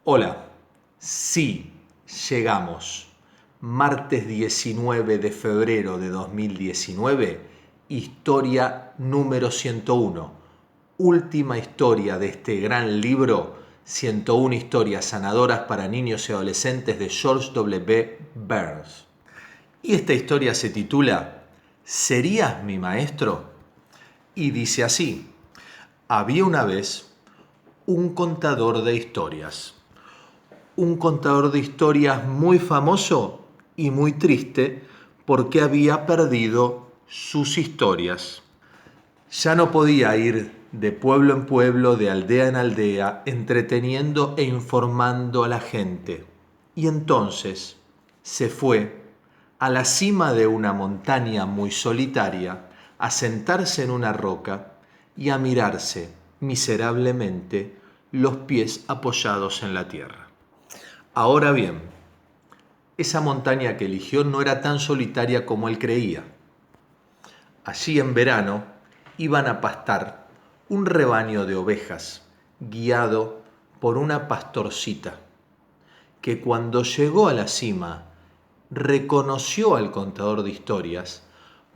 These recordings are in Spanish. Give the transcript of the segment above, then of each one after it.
Hola, sí, llegamos. Martes 19 de febrero de 2019, historia número 101. Última historia de este gran libro, 101 historias sanadoras para niños y adolescentes de George W. Burns. Y esta historia se titula ¿Serías mi maestro? Y dice así: había una vez un contador de historias. Un contador de historias muy famoso y muy triste porque había perdido sus historias. Ya no podía ir de pueblo en pueblo, de aldea en aldea, entreteniendo e informando a la gente. Y entonces se fue a la cima de una montaña muy solitaria, a sentarse en una roca y a mirarse miserablemente los pies apoyados en la tierra. Ahora bien, esa montaña que eligió no era tan solitaria como él creía. Allí en verano iban a pastar un rebaño de ovejas guiado por una pastorcita que cuando llegó a la cima reconoció al contador de historias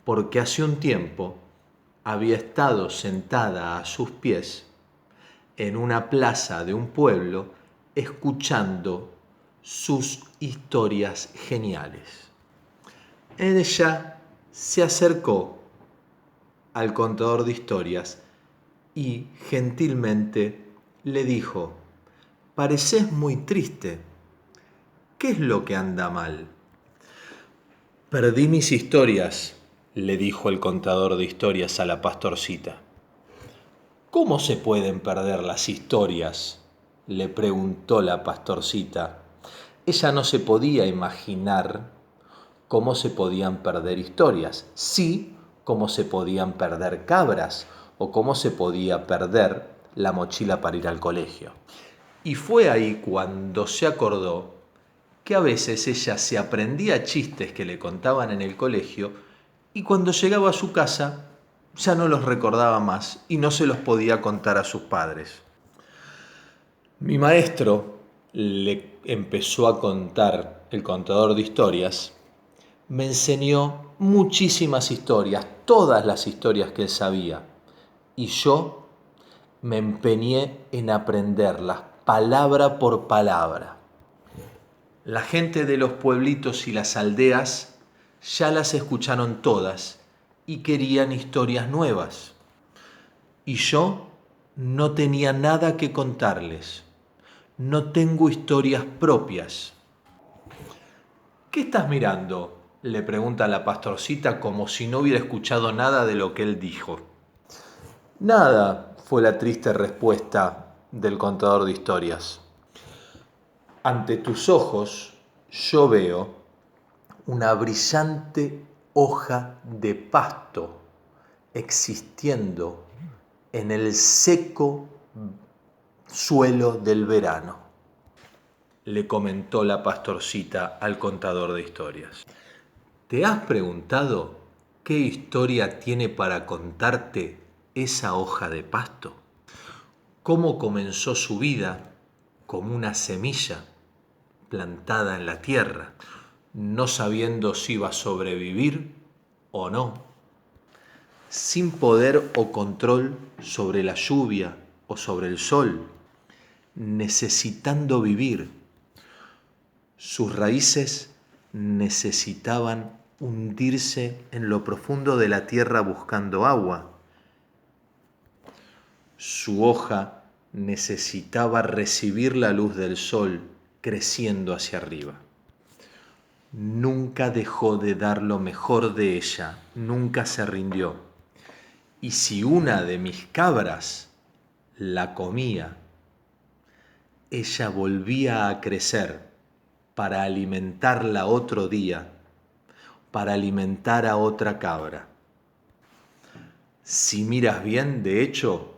porque hace un tiempo había estado sentada a sus pies en una plaza de un pueblo escuchando sus historias geniales. Ella se acercó al contador de historias y gentilmente le dijo: pareces muy triste. ¿Qué es lo que anda mal? Perdí mis historias, le dijo el contador de historias a la pastorcita. ¿Cómo se pueden perder las historias?, le preguntó la pastorcita. Ella no se podía imaginar cómo se podían perder historias, sí cómo se podían perder cabras o cómo se podía perder la mochila para ir al colegio. Y fue ahí cuando se acordó que a veces ella se aprendía chistes que le contaban en el colegio y cuando llegaba a su casa ya no los recordaba más y no se los podía contar a sus padres. Mi maestro, le empezó a contar el contador de historias, me enseñó muchísimas historias, todas las historias que él sabía, y yo me empeñé en aprenderlas palabra por palabra. La gente de los pueblitos y las aldeas ya las escucharon todas y querían historias nuevas. Y yo no tenía nada que contarles. No tengo historias propias. ¿Qué estás mirando?, le pregunta la pastorcita como si no hubiera escuchado nada de lo que él dijo. Nada, fue la triste respuesta del contador de historias. Ante tus ojos yo veo una brillante hoja de pasto existiendo en el seco suelo del verano, le comentó la pastorcita al contador de historias. ¿Te has preguntado qué historia tiene para contarte esa hoja de pasto? ¿Cómo comenzó su vida como una semilla plantada en la tierra, no sabiendo si iba a sobrevivir o no, sin poder o control sobre la lluvia o sobre el sol, necesitando vivir? Sus raíces necesitaban hundirse en lo profundo de la tierra buscando agua. Su hoja necesitaba recibir la luz del sol creciendo hacia arriba. Nunca dejó de dar lo mejor de ella, nunca se rindió. Y si una de mis cabras la comía, ella volvía a crecer para alimentarla otro día, para alimentar a otra cabra. Si miras bien, de hecho,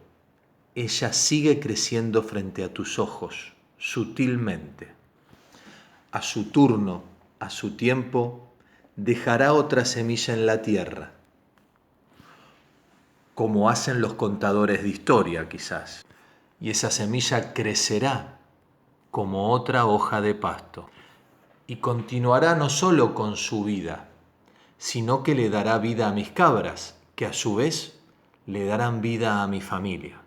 ella sigue creciendo frente a tus ojos, sutilmente. A su turno, a su tiempo, dejará otra semilla en la tierra, como hacen los contadores de historia quizás, y esa semilla crecerá como otra hoja de pasto, y continuará no solo con su vida, sino que le dará vida a mis cabras, que a su vez le darán vida a mi familia.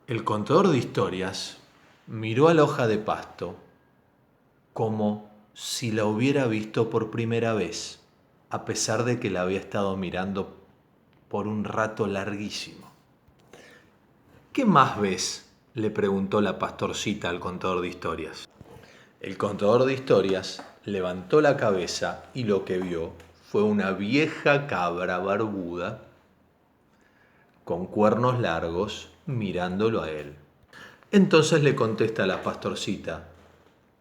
El contador de historias miró a la hoja de pasto como si la hubiera visto por primera vez, a pesar de que la había estado mirando por un rato larguísimo. ¿Qué más ves?, le preguntó la pastorcita al contador de historias. El contador de historias levantó la cabeza y lo que vio fue una vieja cabra barbuda con cuernos largos mirándolo a él. Entonces le contesta la pastorcita: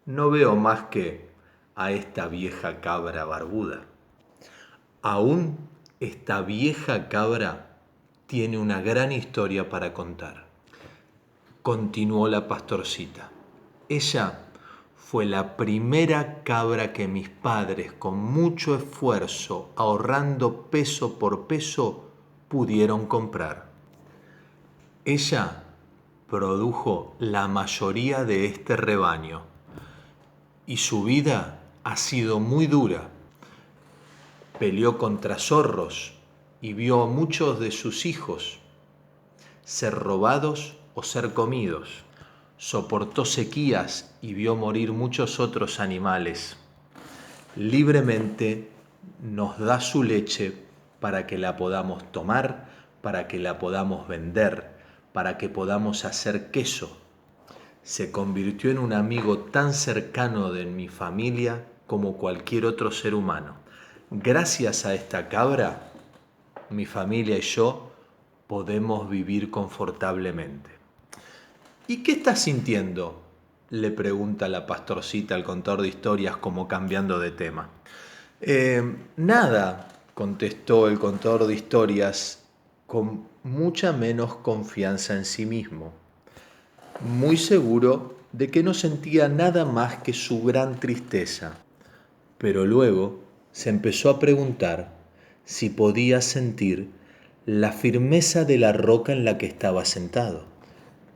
no veo más que a esta vieja cabra barbuda. Aún esta vieja cabra tiene una gran historia para contar. Continuó la pastorcita. Ella fue la primera cabra que mis padres, con mucho esfuerzo, ahorrando peso por peso, pudieron comprar. Ella produjo la mayoría de este rebaño y su vida ha sido muy dura. Peleó contra zorros y vio a muchos de sus hijos ser robados o ser comidos. Soportó sequías y vio morir muchos otros animales. Libremente nos da su leche para que la podamos tomar, para que la podamos vender, para que podamos hacer queso. Se convirtió en un amigo tan cercano de mi familia como cualquier otro ser humano. Gracias a esta cabra, mi familia y yo podemos vivir confortablemente. ¿Y qué estás sintiendo?, le pregunta la pastorcita al contador de historias, como cambiando de tema. Nada, contestó el contador de historias con mucha menos confianza en sí mismo, muy seguro de que no sentía nada más que su gran tristeza. Pero luego se empezó a preguntar si podía sentir la firmeza de la roca en la que estaba sentado.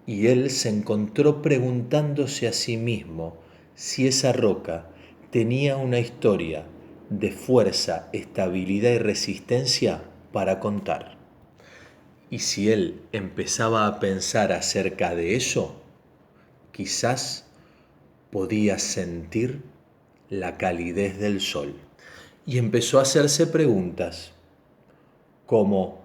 Y él se encontró preguntándose a sí mismo si esa roca tenía una historia de fuerza, estabilidad y resistencia para contar. Y si él empezaba a pensar acerca de eso, quizás podía sentir la calidez del sol. Y empezó a hacerse preguntas como: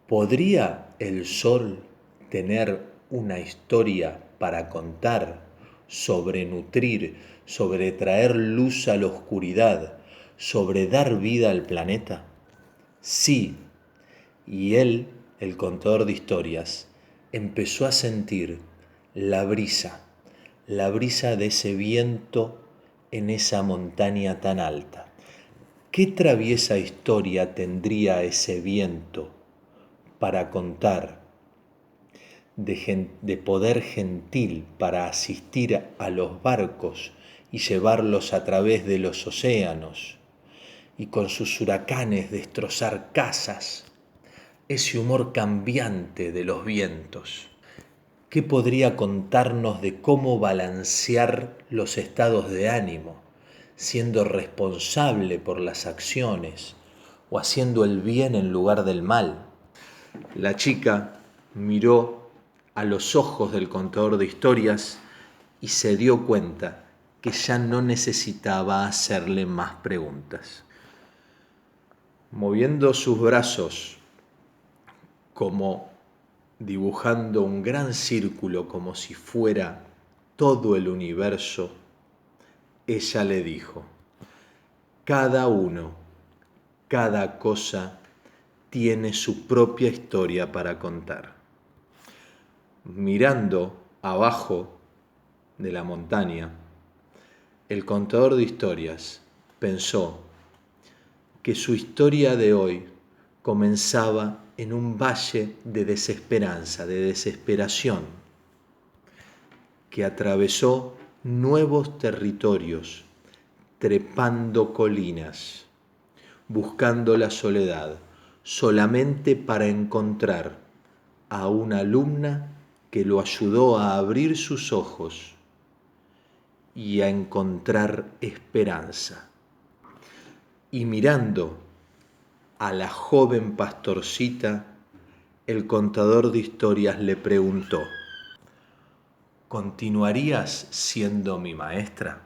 ¿podría el sol tener una historia para contar, sobre nutrir, sobre traer luz a la oscuridad, sobre dar vida al planeta? Sí, y él, el contador de historias, empezó a sentir la brisa de ese viento en esa montaña tan alta. ¿Qué traviesa historia tendría ese viento para contar, de poder gentil para asistir a los barcos y llevarlos a través de los océanos, y con sus huracanes destrozar casas? Ese humor cambiante de los vientos. ¿Qué podría contarnos de cómo balancear los estados de ánimo, siendo responsable por las acciones o haciendo el bien en lugar del mal? La chica miró a los ojos del contador de historias y se dio cuenta que ya no necesitaba hacerle más preguntas. Moviendo sus brazos, como dibujando un gran círculo, como si fuera todo el universo, ella le dijo: cada uno, cada cosa tiene su propia historia para contar. Mirando abajo de la montaña, el contador de historias pensó que su historia de hoy comenzaba en un valle de desesperanza, de desesperación, que atravesó nuevos territorios, trepando colinas, buscando la soledad, solamente para encontrar a una alumna que lo ayudó a abrir sus ojos y a encontrar esperanza. Y mirando a la joven pastorcita, el contador de historias le preguntó: ¿continuarías siendo mi maestra?